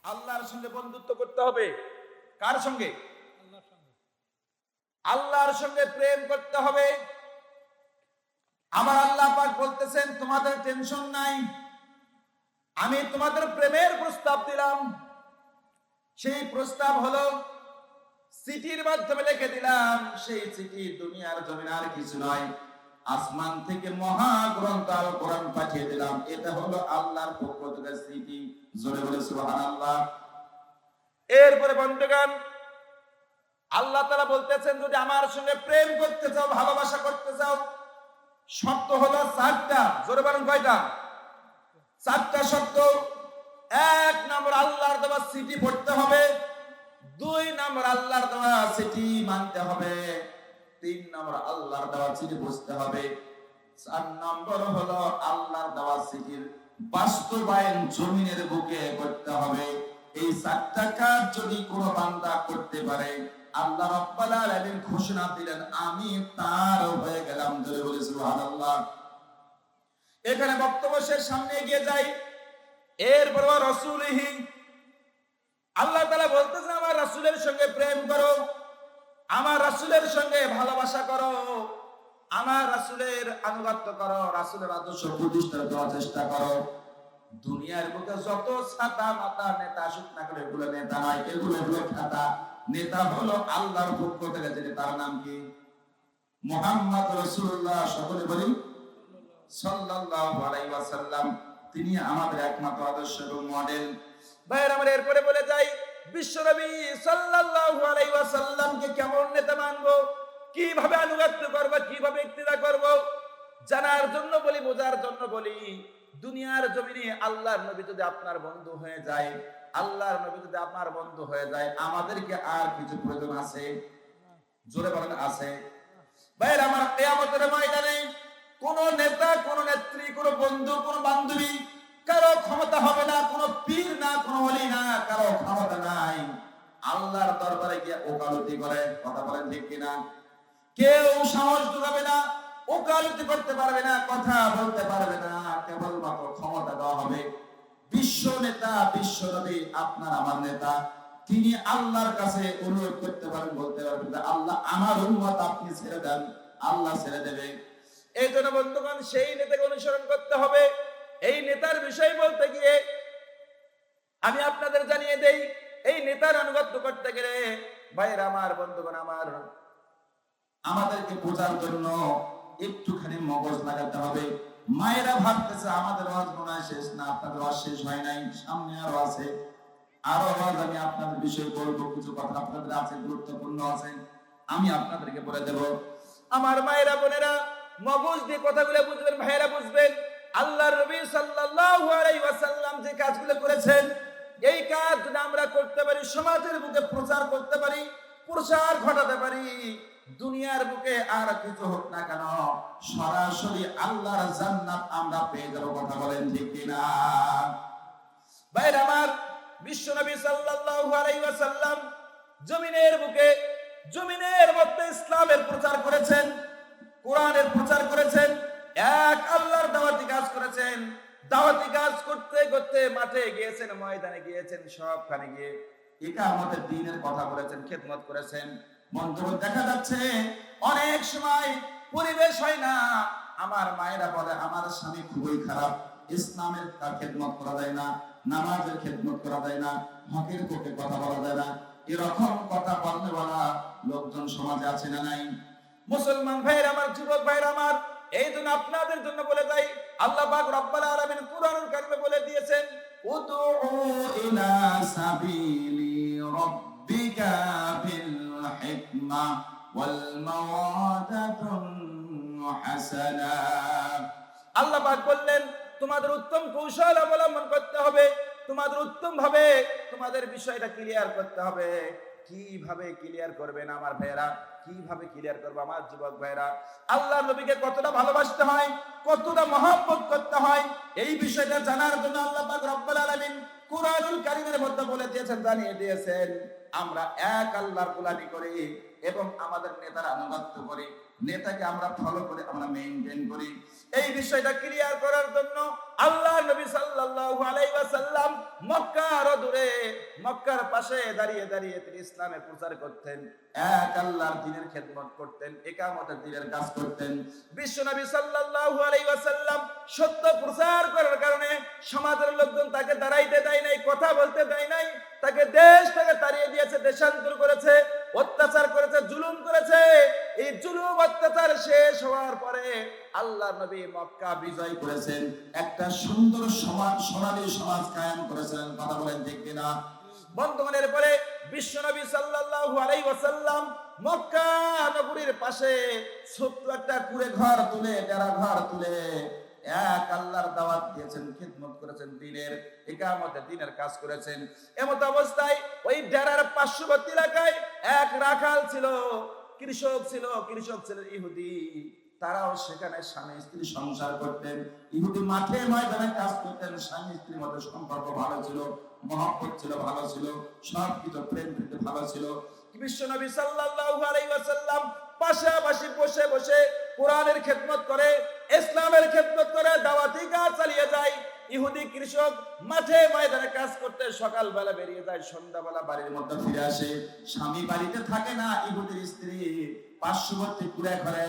আল্লাহর সঙ্গে বন্ধুত্ব করতে হবে। কার সঙ্গে? আল্লাহর সঙ্গে প্রেম করতে হবে। আমার আল্লাহ পাক বলতেছেন তোমাদের টেনশন নাই, আমি তোমাদের প্রেমের প্রস্তাব দিলাম। সেই প্রস্তাব হলো চিঠির মাধ্যমে লিখে দিলাম। সেই চিঠি দুনিয়ার জমিন আর কিছু নয়, আসমান থেকে মহাগ্রন্থ আল কোরআন পাঠিয়ে দিলাম। এটা হলো আল্লাহর পক্ষ থেকে চিঠি। জোরে বলে সুবহানাল্লাহ। এরপরে বন্ধুগণ, আল্লাহ তাআলা বলতেছেন যদি আমার সঙ্গে প্রেম করতে চাও, ভালোবাসা করতে চাও, শর্ত হলো চারটা। জোরে বলেন কয়টা? চারটা শর্ত। এক নম্বর, আল্লাহর দেওয়া চিঠি পড়তে হবে। দুই নম্বর, আল্লাহর দেওয়া চিঠি মানতে হবে। তিন নম্বর, আল্লাহর দেওয়া চিঠি বুঝতে হবে। চার নম্বর হলো আল্লাহর দেওয়া চিঠির বাস্তবায়ন জমিনের বুকে করতে হবে। এই চারটা কাজ যদি কোনো বান্দা করতে পারে, আল্লাহ রাব্বুল আলামিন ঘোষণা দিলেন আমি তার হয়ে গেলাম। জোরে বলে সুবহানাল্লাহ। এখানে বক্তব্য শেষ, সামনে এগিয়ে যাই। এরপর রাসূলিহি, আল্লাহ তাআলা বলতেছেন আমার রাসূলের সঙ্গে প্রেম করো, আমার রাসূলের সঙ্গে ভালোবাসা করো, আমার রাসূলের আনুগত্য করো, রাসূলের আদর্শ প্রতিষ্ঠা করার চেষ্টা করো। দুনিয়ার বুকে যত ছাতা মাতা নেতা আসুক না করে, এগুলো নেতা নয়, এগুলো হলো খাতা। নেতা হলো আল্লাহর পক্ষ থেকে, যিনি তার নাম কি? মুহাম্মদ রাসূলুল্লাহ। সকলে বলি সাল্লাল্লাহু আলাইহি ওয়াসাল্লাম। তিনি আমাদের একমাত্র আদর্শ এবং মডেল। ভাইয়ের আমার, এরপরে বলে যাই বিশ্বনবী সাল্লাল্লাহু আলাইহি ওয়াসাল্লামকে কেমন নেতা মানবো, কিভাবে আনুগত্য করব, কিভাবে ইত্তিদা করব, জানার জন্য বলি, বোঝার জন্য বলি। দুনিয়ার জমিনে আল্লাহর নবী যদি আপনার বন্ধু হয়ে যায়, আল্লাহর নবী যদি আপনার বন্ধু হয়ে যায়, আমাদেরকে আর কিছু প্রয়োজন আছে? জোরে বলেন আছে? ভাইয়ের আমার, কিয়ামতের ময়দানে কোন নেতা, কোন নেত্রী, কোন বন্ধু, কোন বান্ধবী, কারো ক্ষমতা হবে না। কোন পীর না, কোন ওলি না, কারো ক্ষমতা নাই আল্লাহর দরবারে গিয়ে ওকালতি করে। কথা বলেন ঠিক কিনা? কেউ সাহস জোগাবে না, ওকালতি করতে পারবে না, কথা বলতে পারবে না। কেবলমাত্র ক্ষমতা দেওয়া হবে বিশ্ব নেতা, বিশ্ব নবী, আপনার আমার নেতা। তিনি আল্লাহর কাছে অনুরোধ করতে পারেন, বলতে পারবেন যে আল্লাহ আমার উম্মত আপনি ছেড়ে দেন, আল্লাহ ছেড়ে দেবে। এই জন্য বন্ধুগণ, সেই নেতাকে অনুসরণ করতে হবে। এই নেতার বিষয় বলতে গিয়ে আমি আপনাদের জানিয়ে দেই, এই নেতার আনুগত্য করতে গেলে ভাইয়ের আমার, বন্ধুগণ আমার, আমাদেরকে বোঝার জন্য একটুখানি মগজ লাগাতে হবে। মায়েরা ভাবতেছে আমাদের ওয়াজ মনে হয় শেষ না, আপনাদের ওয়াজ শেষ হয় নাই, সামনে আরো আছে। আরো ওয়াজ আমি আপনাদের বিষয়ে বলবো, কিছু কথা আপনাদের আছে, গুরুত্বপূর্ণ আছে, আমি আপনাদেরকে বলে দেব। আমার মায়েরা, বোনেরা, মগজ দিয়ে কথাগুলো বুঝবেন, ভাইয়েরা বুঝবেন। আল্লাহর নবী সাল্লাল্লাহু আলাইহি ওয়াসাল্লাম যে কাজগুলো করেছেন, এই কাজ যদি আমরা করতে পারি, সমাজের বুকে প্রচার করতে পারি, প্রসার ঘটাতে পারি, দুনিয়ার বুকে আর কিছু হোক না কেন, সরাসরি আল্লাহর জান্নাত আমরা পেয়ে যাব। কথা বলেন ঠিক কিনা? ভাইরা আমার, বিশ্বনবী সাল্লাল্লাহু আলাইহি ওয়াসাল্লাম জমিনের বুকে, জমিনের মধ্যে ইসলামের প্রচার করেছেন, কোরআনের প্রচার করেছেন, এক আল্লাহর দাওয়াতি কাজ করেছেন। দাওয়াতি কাজ করতে করতে মাঠে গিয়েছেন, ময়দানে গিয়েছেন, সবখানে গিয়ে ইকামতের দ্বীনের কথা বলেছেন, খেদমত করেছেন। বন্ধুগণ, দেখা যাচ্ছে অনেক সময় পরিবেশ হয় না। আমার মায়েরা বলে আমার স্বামী খুবই খারাপ, ইসলামের তার খেদমত করা যায় না, নামাজের খেদমত করা যায় না, হকের পক্ষে কথা বলা যায় না। এরকম কথা বলতে বলা লোকজন সমাজে আছে না নাই? মুসলমান ভাইয়ের আমার, যুবক ভাইয়ের আমার, এই জন্য আপনাদের জন্য বলে যাই, আল্লাহ পাক রব্বুল আলামিন কুরআনুল কারীমে বলে দিয়েছেন উদউ ইলা সাবিলি রাব্বিকা বিল হিকমা ওয়াল মাওয়াদাতুন হাসানা। আল্লাহ পাক বললেন তোমাদের উত্তম কৌশল অবলম্বন করতে হবে, তোমাদের উত্তম ভাবে তোমাদের বিষয়টা ক্লিয়ার করতে হবে। কিভাবে ক্লিয়ার করবেন আমার ভাইয়েরা? কিভাবে ক্লিয়ার করবো আমার যুবক ভাইয়েরা? আল্লাহর নবীকে কতটা ভালোবাসতে হয়, কতটা মহব্বত করতে হয়, এই বিষয়টা জানার জন্য আল্লাহ পাক রব্বুল আলামিন কুরআনুল কারীমের মধ্যে বলে দিয়েছেন, জানিয়ে দিয়েছেন। আমরা এক আল্লাহর গোলামি করি এবং আমাদের নেতার আনুগত্য করি, নেতাকে আমরা ফলো করে আমরা মেইনটেইন করি। এই বিষয়টা ক্লিয়ার করার জন্য আল্লাহ নবী সাল্লাল্লাহু আলাইহি ওয়াসাল্লাম মক্কার দূরে মক্কার পাশে দাঁড়িয়ে দাঁড়িয়ে তিনি ইসলামের প্রচার করতেন, এক আল্লাহর দ্বীনের খেদমত করতেন, ইকামতের দ্বীনের কাজ করতেন। বিশ্ব নবী সাল্লাল্লাহু আলাইহি ওয়াসাল্লাম সত্য প্রচার করার কারণে সমাজের লোকজন তাকে দাঁড়াইতে দেয় নাই, কথা বলতে দেয় নাই, তাকে দেশ থেকে তাড়িয়ে দিয়েছে, দেশান্তর করেছে, অত্যাচার করেছে, জুলুম করেছে। এই জুলুম অত্যাচার শেষ হওয়ার পরে আল্লাহ নবী মক্কা বিজয় করেছেন, একটা সুন্দর সমাজ, সোনালী সমাজ কায়েম করেছেন। কথা বলেন ঠিক কিনা? বন্ধুগণের পরে বিশ্ব নবী সাল্লাল্লাহু আলাইহি ওয়াসাল্লাম মক্কা নগরীর পাশে ছোট্ট একটা কুঁড়ে ঘর তুলে, ডেরা ঘর তুলে এক আল্লাহর দাওয়াত দিয়েছেন, খিদমত করেছেন, দ্বীনের ইকামতে দ্বীনের কাজ করেছেন। এমত অবস্থায় ওই ডেরার পার্শ্ববর্তী এলাকায় এক রাখাল ছিল, কৃষক ছিলেন ইহুদি। তারাও সেখানে স্বামী স্ত্রী সংসার করতেন। ইহুদি মাঠে ময়দানে কাজ করতেন, স্বামী স্ত্রীর মধ্যে সম্পর্ক ভালো ছিল, মহব্বত ছিল, ভালো ছিল, সব কিছু প্রেম প্রীতি ভালো ছিল। বিশ্ব নবী সাল্লাল্লাহু আলাইহি ওয়াসাল্লাম পাশাপাশি বসে বসে কোরআনের খেদমত করে, ইসলামের খেদমত করে, দাওয়াতি কাজ চালিয়ে যায়। ইহুদি কৃষক মাঠে ময়দানে কাজ করতে সকালবেলা বেরিয়ে যায়, সন্ধ্যাবেলা বাড়ির মধ্যে ফিরে আসে। স্বামী বাড়িতে থাকে না, ইহুদির স্ত্রী পার্শ্ববর্তী কুঁড়ে ঘরে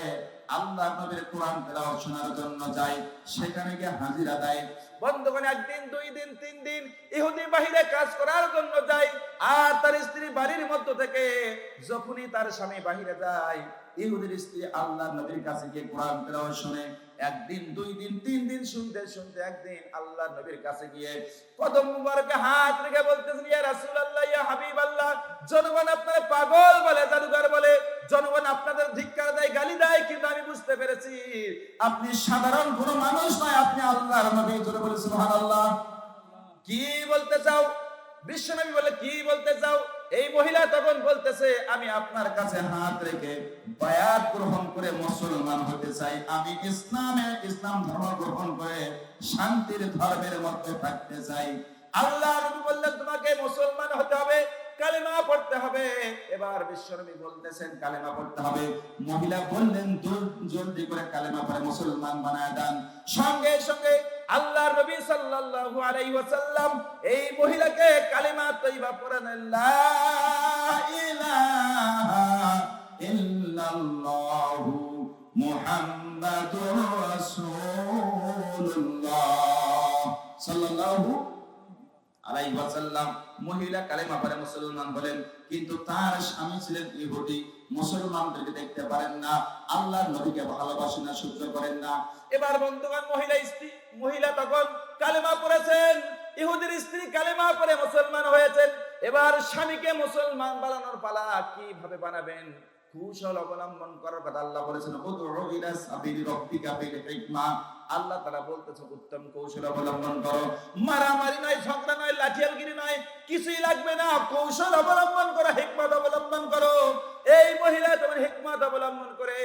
আল্লাহ নবীর কোরআন তেলাওয়াত শোনার জন্য যায়, সেখানে গিয়ে হাজিরা দেয়। বন্ধুগণ, একদিন, দুই দিন, তিন দিন ইহুদি বাহিরে কাজ করার জন্য যায়, আর তার স্ত্রী বাড়ির মধ্য থেকে যখনই তার স্বামী বাহিরে যায়, ইহুদির স্ত্রী আল্লাহ নবীর কাছে গিয়ে কোরআন তেলাওয়াত শুনে। একদিন, দুই দিন, তিন দিন শুনতে শুনতে একদিন আল্লাহ নবীর কাছে গিয়ে কদম মুবারকে হাত রেখে বলতেছেন, ইয়া রাসূলুল্লাহ, ইয়া হাবিবাল্লাহ, জনগণ আপনারা পাগল বলে, জাদুঘর বলে, জনগণ আপনাদের ধিক্কার দেয়, গালি দেয়, কিন্তু আমি বুঝতে পেরেছি আপনি সাধারণ কোনো মানুষ নয়, আপনি আল্লাহর নবী। জোরে বলে সুবহানাল্লাহ। কি বলতে চাও? বিশ্বনবী বলে, কি বলতে চাও? এই মহিলা তখন বলতেছে, আমি আপনার কাছে হাত রেখে বায়াত গ্রহণ করে মুসলমান হতে চাই, আমি ইসলাম ধর্ম গ্রহণ করে শান্তির ধর্মের মধ্যে থাকতে চাই। আল্লাহ নবী বললেন, তোমাকে মুসলমান হতে হবে, কালেমা পড়তে হবে। এবার বিশ্বনবী বলতেছেন কালেমা পড়তে হবে। মহিলা বললেন, জলদি করে কালেমা পড়ে মুসলমান বানায় দেন। সঙ্গে সঙ্গে আল্লাহর নবী সাল্লাল্লাহু আলাইহি ওয়াসাল্লাম এই মহিলাকে কালেমা তয়্যিবা পড়ান, লা ইলাহা ইল্লাল্লাহু মুহাম্মাদুর রাসূলুল্লাহ সাল্লাল্লাহু আলাইহি ওয়াসাল্লাম। মহিলা কালেমা পড়ে মুসলমান হলেন, কিন্তু তার স্বামী ছিলেন ইহুদি, মুসলমানদেরকে দেখতে পারেন না, আল্লাহর নবীকে ভালোবাসেন না, সহ্য করেন না। এবার বন্ধুগণ, মহিলা তখন কালেমা পড়েছেন, ইহুদির স্ত্রী কালেমা পড়ে মুসলমান হয়েছেন। এবার স্বামীকে মুসলমান বানানোর পালা। কিভাবে বানাবেন? কৌশল অবলম্বন করার কথা আল্লাহ বলেছেন, উদউ ইলা সাবিলি রাব্বিকা বিল হিকমা। আল্লাহ তাআলা বলতেছে উত্তম কৌশল অবলম্বন করো। মারামারি নয়, ঝগড়া নয়, লাঠিয়ালগিরি নয়, কিছুই লাগবে না। কৌশল অবলম্বন করো, হিকমত অবলম্বন করো। এই মহিলা তোমার হিকমত অবলম্বন করে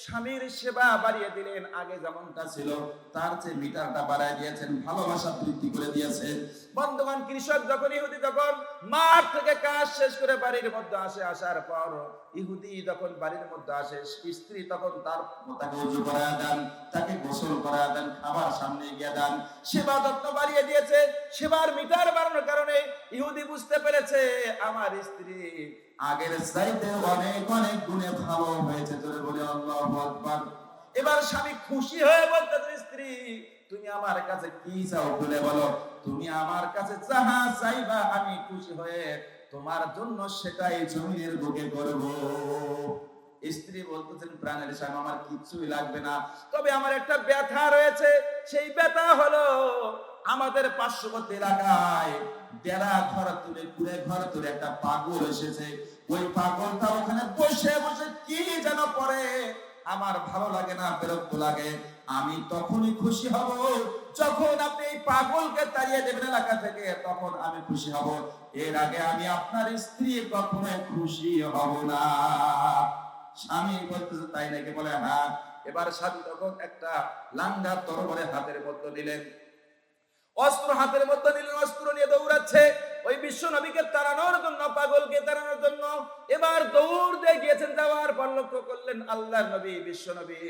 স্বামীর সেবা বাড়িয়ে দিলেন। আগে যেমনটা ছিল তার চেয়ে মিটারটা বাড়ায় দিয়েছেন, ভালোবাসা বৃদ্ধি করে দিয়েছেন। বন্ধুগণ, কৃষক যখন ইহুদি যখন মাঠ থেকে কাজ শেষ করে বাড়ির মধ্যে আসে, আসার পর ইহুদি যখন বাড়ির মধ্যে আসে, স্ত্রী তখন তাকে ওযু করায় দেন, তাকে গোসল করায় দেন, খাবার সামনে গিয়ে দেন, সেবা যত্ন বাড়িয়ে দিয়েছে। সেবার মিটার বাড়ানোর কারণে ইহুদি বুঝতে পেরেছে আমার স্ত্রী আগের চাইতে অনেক অনেক গুণে ভালো হয়েছে। জোরে বলে আল্লাহু আকবার। এবার স্বামী খুশি হয়ে বলতেছে, স্ত্রী তুমি আমার কাছে কি চাও বলে বলো, তুমি আমার কাছে যাহা চাইবা আমি খুশি হয়ে তোমার জন্য সেটাই জমিনের বুকে করব। স্ত্রী বলতেছেন, প্রাণের স্বামী আমার কিছুই লাগবে না, তবে আমার একটা ব্যথা রয়েছে। সেই ব্যথা হলো আমাদের পার্শ্ববর্তী এলাকায় ডেরা ঘর তুলে, কুড়ে ঘর তুলে একটা পাগল এসেছে। ওই পাগলটা ওখানে বসে বসে কি যেন পড়ে, আমার ভালো লাগে না, বিরক্ত লাগে। আমি তখনই খুশি হব যখন আপনি এই পাগলকে তাড়িয়ে দেবেন এলাকা থেকে, তখন আমি খুশি হব। এর আগে আমি আপনার স্ত্রী কখনোই খুশি হব না। স্বামী বলতেছে, তাই নাকি? বলে হ্যাঁ। এবার স্বামী তখন একটা লাঙ্গা তরবারি হাতের মধ্যে নিলেন, অস্ত্র হাতের মধ্যে নিলেন, অস্ত্র নিয়ে দৌড়াচ্ছে। ওই বিশ্ব নবীকে তাড়ানোর জন্য, পাগলকে তাড়ানোর জন্য এবার দৌড় দিয়ে গিয়েছেন। যাওয়ার পর লক্ষ্য করলেন আল্লাহর নবী, বিশ্ব নবী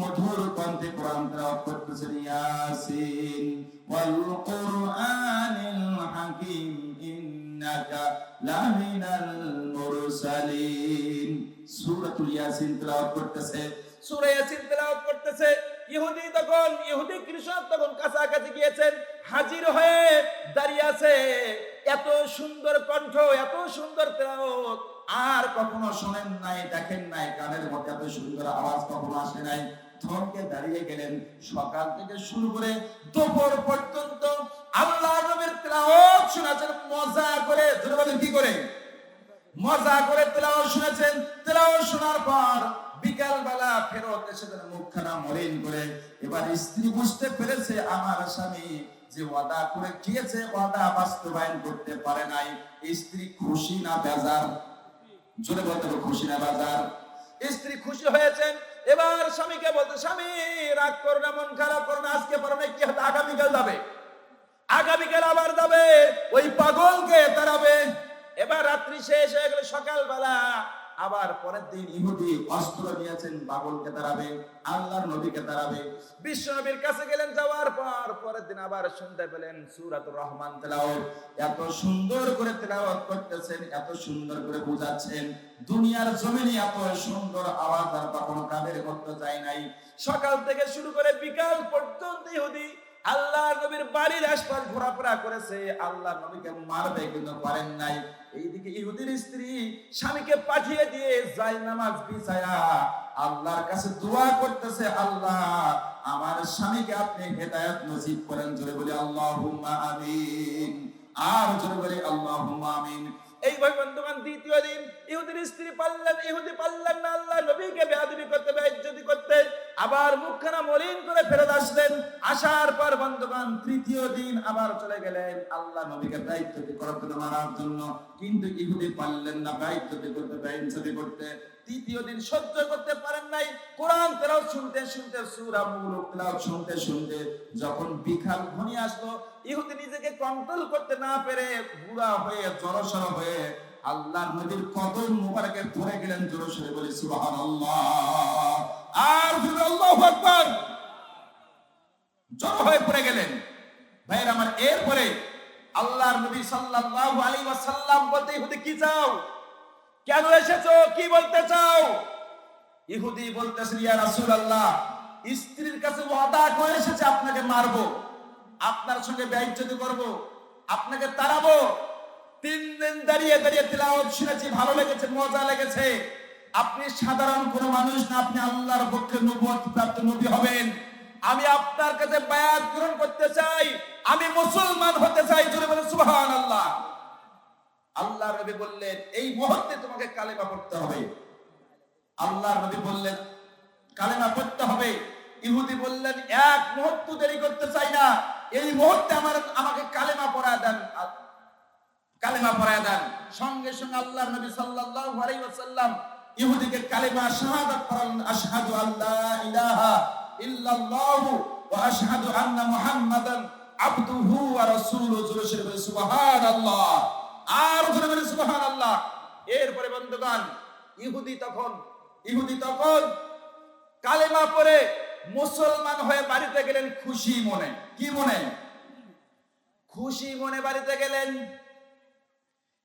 মধুর কণ্ঠে কোরআন তেলাওয়াত করতেছেন, ইয়াসিন ওয়াল কুরআনিল হাকিম ইন্নাকা লামিনাল মুরসালিন। সূরাতুল ইয়াসিন তেলাওয়াত করতেছে, সূরা ইয়াসিন তেলাওয়াত করতেছে। ইহুদি কৃষক তখন কাছাকাছি গিয়েছেন, হাজির হয়ে দাঁড়িয়ে আছে। এত সুন্দর কণ্ঠ, এত সুন্দর তেলাওয়াত আর কখনো শোনেন নাই, দেখেন নাই, কানের মধ্যে এত সুন্দর আওয়াজ কখনো আসে নাই। থমকে দাঁড়িয়ে গেলেন। সকাল থেকে শুরু করে দুপুর পর্যন্ত আল্লাহর নবীর তেলাওয়াত শোনাচ্ছেন মজা করে। জোরে বলেন কি করে? মজা করে তেলাওয়াত শুনেছেন। তেলাওয়াত শোনার পর বিকাল বেলা ফেরত এসে মুখখানা মলিন করে, এবার স্ত্রী বুঝতে পেরেছে আমার স্বামী যে ওয়াদা করে গিয়েছে, ওয়াদা বাস্তবায়ন করতে পারে নাই। স্ত্রী খুশি না বেজার? জোরে বলতে হবে, খুশি না বেজার? স্ত্রী খুশি হয়েছেন। এবার স্বামীকে বলতে, স্বামী রাগ করো না, মন খারাপ করো না, আজকে পারো না, কি হবে, আগামীকাল যাবে, আগামীকাল আবার যাবে, ওই পাগলকে তাড়াবে। এবার রাত্রি শেষ হয়ে গেল, সকালবেলা আবার পরের দিন ইহুদি অস্ত্র নিয়েছেন, পাগলকে তাড়াবে, আল্লাহর নবীকে তাড়াবে। বিশ্ব নবীর কাছে গেলেন। যাওয়ার পর পরের দিন আবার শুনতে পেলেন সূরাতুর রহমান তেলাওয়াত। এত সুন্দর করে তেলাওয়াত করতেছেন, এত সুন্দর করে বুঝাচ্ছেন, দুনিয়ার জমিনে এত সুন্দর আওয়াজ আর কখনো কানের মধ্যে যায় নাই। সকাল থেকে শুরু করে বিকাল পর্যন্ত ইহুদি আল্লাহর নবীর বাড়ির আশপাশ ঘোরাফেরা করেছে, আল্লাহর নবীকে মারবে কিন্তু পারেন নাই। এইদিকে ইহুদির স্ত্রী স্বামীকে পাঠিয়ে দিয়ে জায়নামাজ বিছায়া আল্লাহর কাছে দোয়া করতেছে, আল্লাহ আমার স্বামীকে আপনি হেদায়েত নসিব করেন। জোরে বলি আল্লাহুম্মা আমিন। আর জোরে বলি আল্লাহুম্মা আমিন। এই ভাই বন্ধুগণ, দ্বিতীয় দিন ইহুদির স্ত্রী ইহুদি পারলেন না আল্লাহর নবীকে বেয়াদবি করতে, বেইজ্জতি করতে। আবার মুখখানা মলিন করে ফেরত আসলেন। আসার পর বন্ধুগণ তৃতীয় দিন আবার চলে গেলেন আল্লাহর নবীকে বেইজ্জতি করতে, মারার জন্য। কিন্তু ইহুদি পারলেন না বেইজ্জতি করতে, বেইজ্জতি করতে। তৃতীয় দিন সহ্য করতে পারেন নাই। কোরআন তেলাওয়াত শুনতে শুনতে, সূরা মুলুক তেলাওয়াত শুনতে শুনতে যখন বিকাল ঘনিয়ে আসলো, ইহুদি নিজেকে কন্ট্রোল করতে না পেরে বুড়া হয়ে জড়সড় হয়ে আল্লাহর নবীর কদম মুবারকে পড়ে গেলেন। জোরে বলি সুবহানাল্লাহ। আর আল্লাহু আকবার, জড় হয়ে পড়ে গেলেন। ভাইয়ের আমার, এরপরে আল্লাহর নবী সাল্লাল্লাহু আলাইহি ওয়াসাল্লাম বলতে, ইহুদি কি চাও, কেন এসেছো, কি বলতে চাও? ইহুদি বলতেছে, ইয়া রাসূলুল্লাহ, স্ত্রীর কাছে ওয়াদা করে এসেছে আপনাকে মারবো, আপনার সঙ্গে বেইজ্জতি করব, আপনাকে তাড়াবো। 3 দিন দাঁড়িয়ে দাঁড়িয়ে তেলাওয়াত শুনেছি, ভালো লেগেছে, মজা লেগেছে। আপনি সাধারণ কোনো মানুষ না, আপনি আল্লাহর পক্ষে নবুয়ত প্রাপ্ত নবী হবেন। আমি আপনার কাছে বায়াত গ্রহণ করতে চাই, আমি মুসলমান হতে চাই। জোরে বলে সুবহানাল্লাহ। আল্লাহর নবী বললেন, এই মুহূর্তে তোমাকে কালেমা পড়তে হবে। আল্লাহর নবী বললেন কালেমা পড়তে হবে। ইহুদি বললেন, এক মুহূর্ত দেরি করতে চাই না, এই মুহূর্তে আমাকে কালেমা পড়ায় দেন, কালেমা পড়ায় দেন। সঙ্গে সঙ্গে আল্লাহর নবী সাল্লাল্লাহু আলাইহি ওয়াসাল্লাম ইহুদিকে কালেমা শাহাদাত পড়ালেন, আশহাদু আল্লা ইলাহা ইল্লাল্লাহু ওয়া আশহাদু আন্না মুহাম্মাদান আবদুহু ওয়া রাসূলুহু। জোরে সুবহানাল্লাহ। আর জোরে বলি সুবহানাল্লাহ। এরপরে বন্ধুগণ, ইহুদি তখন কালেমা পড়ে মুসলমান হয়ে বাড়িতে গেলেন খুশি মনে। কি মনে? খুশি মনে বাড়িতে গেলেন।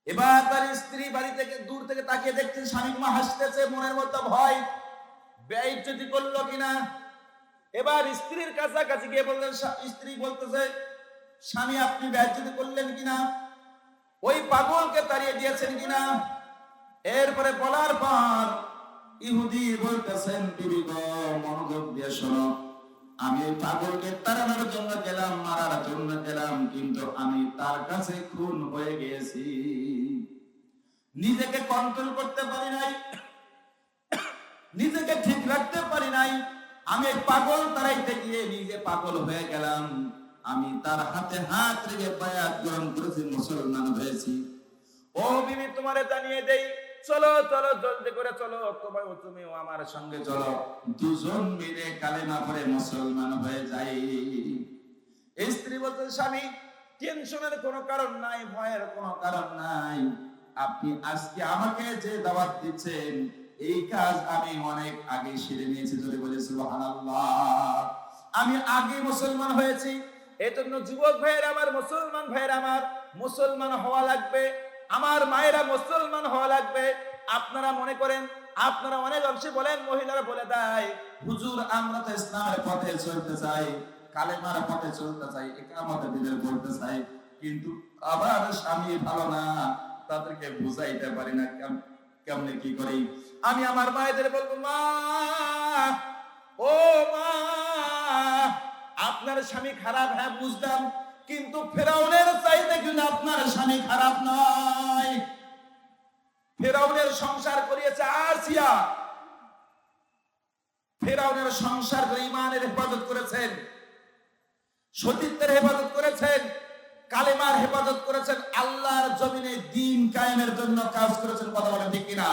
এবার তার স্ত্রী বাড়ি থেকে দূর থেকে তাকিয়ে দেখছেন, স্বামী মা হাসতেছে, মনের মধ্যে ভয়, বেইজ্জতি করলো কিনা। এবার স্ত্রীর কাছাকাছি গিয়ে বললেন, স্ত্রী বলতেছে, স্বামী আপনি বেইজ্জতি করলেন কিনা, ওই পাগলকে তাড়িয়ে দিয়েছেন কিনা। এরপরে বলার পর ইহুদি বলতেছেন, বিবি গো মনোযোগ দিয়ে শোনো, আমি ওই পাগলকে তাড়ানোর জন্য গেলাম, মারার জন্য গেলাম, কিন্তু আমি তার কাছে খুন হয়ে গেছি, নিজেকে কন্ট্রোল করতে পারি নাই, নিজেকে ঠিক রাখতে পারি নাই। আমি এই পাগল তাড়াইতে গিয়ে নিজে পাগল হয়ে গেলাম। আমি তার হাতে হাত রেখে বায়াত গ্রহণ করেছি, মুসলমান হয়েছি। ও বিবি, তোমারে জানিয়ে দেই, চলো চলো, জলদি করে চলো, তুমিও আমার সঙ্গে চলো, দুজন মিলে কালেমা পড়ে মুসলমান হয়ে যাই। স্ত্রী বলতেন, স্বামী টেনশনের কোনো কারণ নাই, ভয়ের কোনো কারণ নাই। আপনি আজকে আমাকে যে দাওয়াত দিচ্ছেন এই কাজ আমি অনেক আগে সেরে নিয়েছি, যদি বলি সুবহানাল্লাহ। আমি আগে মুসলমান হয়েছি, এজন্য যুবক ভাইয়েরা আমার, মুসলমান ভাইয়েরা আমার, মুসলমান হওয়া লাগবে। আমার মায়েরা মুসলমান হওয়া লাগবে। আপনারা মনে করেন, আপনারা অনেক অংশে বলেন, মহিলারা বলে দেয়, হুজুর আমরা তো ইসলামের পথে চলতে চাই, কালেমার পথে চলতে চাই, ইকামতের দিনের পড়তে চাই, কিন্তু আবার স্বামী ভালো না, তাদেরকে বুঝাইতে পারি না কেমনে কি করি। আমি আমার মায়েদের বলবো, মা, ও মা, আপনার স্বামী খারাপ, হ্যাঁ বুঝলাম, কিন্তু ফেরাউনের চাইতে কিন্তু আপনার স্বামী খারাপ নয়। ফেরাউনের সংসার করিয়েছে আসিয়া, ফেরাউনের সংসার করে ইমানের হেফাজত করেছেন, সতীত্বের হেফাজত করেছেন, কালেমার হেফাজত করেছেন, আল্লাহর জমিনে দ্বীন কায়েমের জন্য কাজ করেছেন। কথা বলেন ঠিক কিনা?